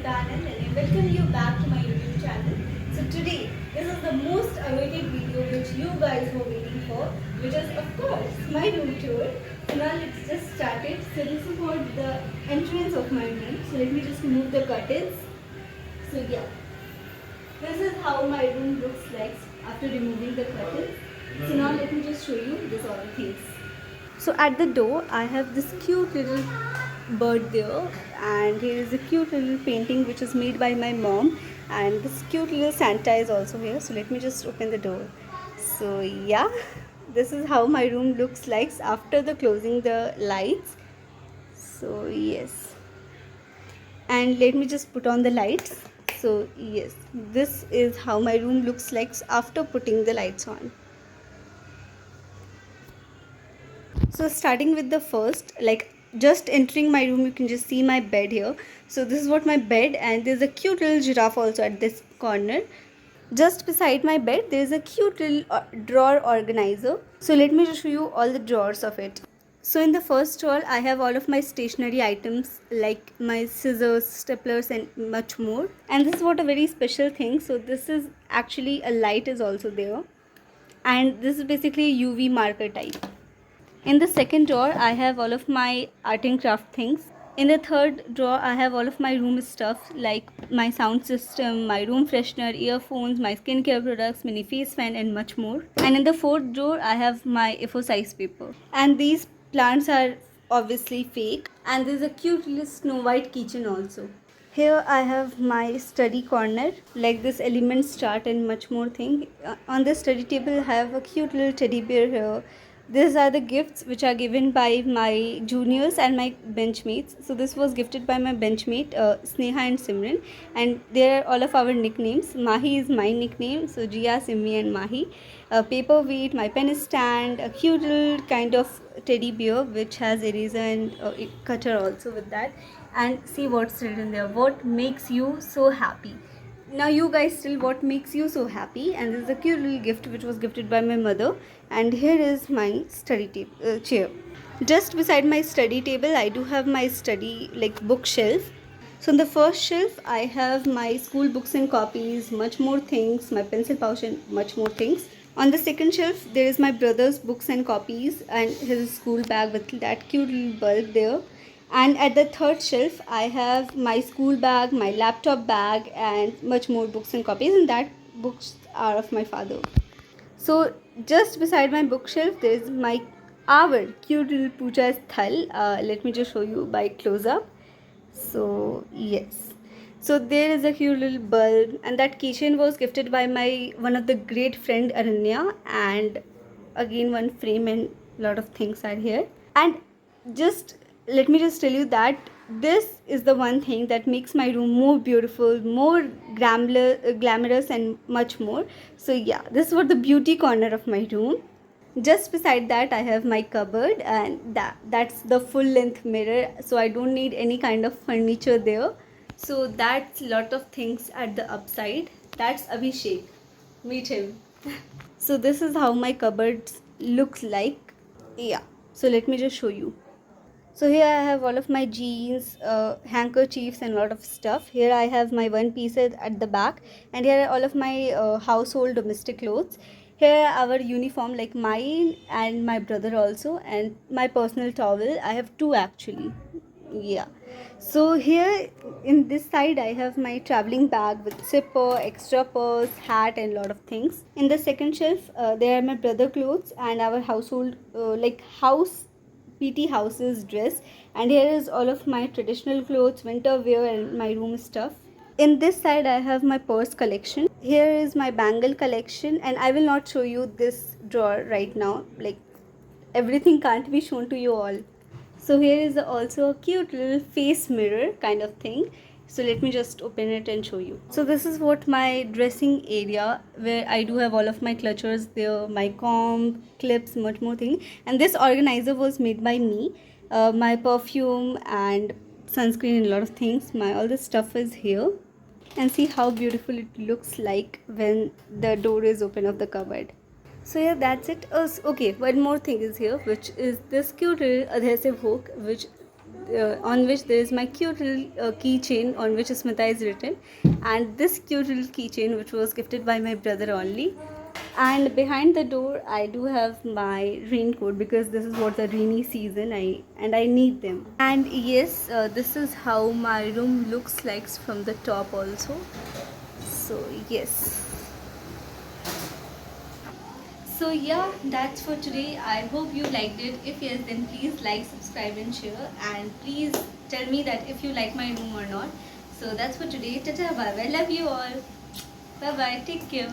Anand and I welcome you back to my YouTube channel. So today, this is the most awaited video which you guys were waiting for, which is of course my room tour. So now let's just start it. So this is what the entrance of my room. So let me just remove the curtains. So yeah, this is how my room looks like after removing the curtains. So now let me just show you this all the things. So at the door, I have this cute little bird there, and here is a cute little painting which is made by my mom, and this cute little Santa is also here. So let me just open the door. So yeah, this is how my room looks like after the closing the lights. So yes, and let me just put on the lights. So yes, this is how my room looks like after putting the lights on. So starting with the first, like just entering my room, you can just see my bed here. So this is what my bed, and there's a cute little giraffe also at this corner. Just beside my bed, there's a cute little drawer organizer. So let me just show you all the drawers of it. So in the first drawer, I have all of my stationery items like my scissors, staplers and much more. And this is what a very special thing. So this is actually a light is also there. And this is basically UV marker type. In the second drawer, I have all of my art and craft things. In the third drawer, I have all of my room stuff like my sound system, my room freshener, earphones, my skincare products, mini face fan and much more. And in the fourth drawer, I have my A4 size paper. And these plants are obviously fake. And there's a cute little Snow White kitchen also. Here I have my study corner, like this elements chart and much more thing. On the study table I have a cute little teddy bear here. These are the gifts which are given by my juniors and my benchmates. So this was gifted by my benchmate Sneha and Simran, and they are all of our nicknames. Mahi is my nickname, so Jia, Simmi and Mahi. A paperweight, my pen stand, a cute little kind of teddy bear which has eraser and cutter also with that. And see what's written there. What makes you so happy? Now you guys still what makes you so happy, and this is a cute little gift which was gifted by my mother. And here is my study chair. Just beside my study table I do have my study like bookshelf. So in the first shelf I have my school books and copies, much more things, my pencil pouch and much more things. On the second shelf there is my brother's books and copies and his school bag with that cute little bulb there. And at the third shelf I have my school bag, my laptop bag and much more books and copies, and that books are of my father. So just beside my bookshelf there is my our cute little puja sthal. Let me just show you by close up. So yes, so there is a cute little bulb, and that keychain was gifted by my one of the great friend Aranya, and again one frame and lot of things are here. And just let me just tell you that this is the one thing that makes my room more beautiful, more glamorous and much more. So yeah, this is what the beauty corner of my room. Just beside that I have my cupboard, and that's the full length mirror, so I don't need any kind of furniture there. So that's lot of things at the upside. That's Abhishek, meet him. So this is how my cupboard looks like. Yeah, so let me just show you. So here I have all of my jeans, handkerchiefs and a lot of stuff. Here I have my one piece at the back, and here are all of my household domestic clothes. Here our uniform like mine and my brother also, and my personal towel. I have two actually. Yeah. So here in this side I have my traveling bag with zipper, extra purse, hat and lot of things. In the second shelf there are my brother clothes and our household like house PT house's dress, and here is all of my traditional clothes, winter wear and my room stuff. In this side I have my purse collection. Here is my bangle collection, and I will not show you this drawer right now, like everything can't be shown to you all. So here is also a cute little face mirror kind of thing. So let me just open it and show you. So this is what my dressing area, where I do have all of my clutches there, my comb, clips, much more thing. And this organizer was made by me. My perfume and sunscreen and a lot of things. My all this stuff is here. And see how beautiful it looks like when the door is open of the cupboard. So yeah, that's it. Okay, one more thing is here, which is this cute little adhesive hook, which on which there is my cute little keychain on which Smita is written, and this cute little keychain which was gifted by my brother only. And behind the door I do have my raincoat because this is what the rainy season I need them. And yes, this is how my room looks like from the top also. So yes. So yeah, that's for today. I hope you liked it. If yes, then please like, subscribe and share, and please tell me that if you like my room or not. So that's for today. Tata, bye bye. Love you all. Bye bye. Take care.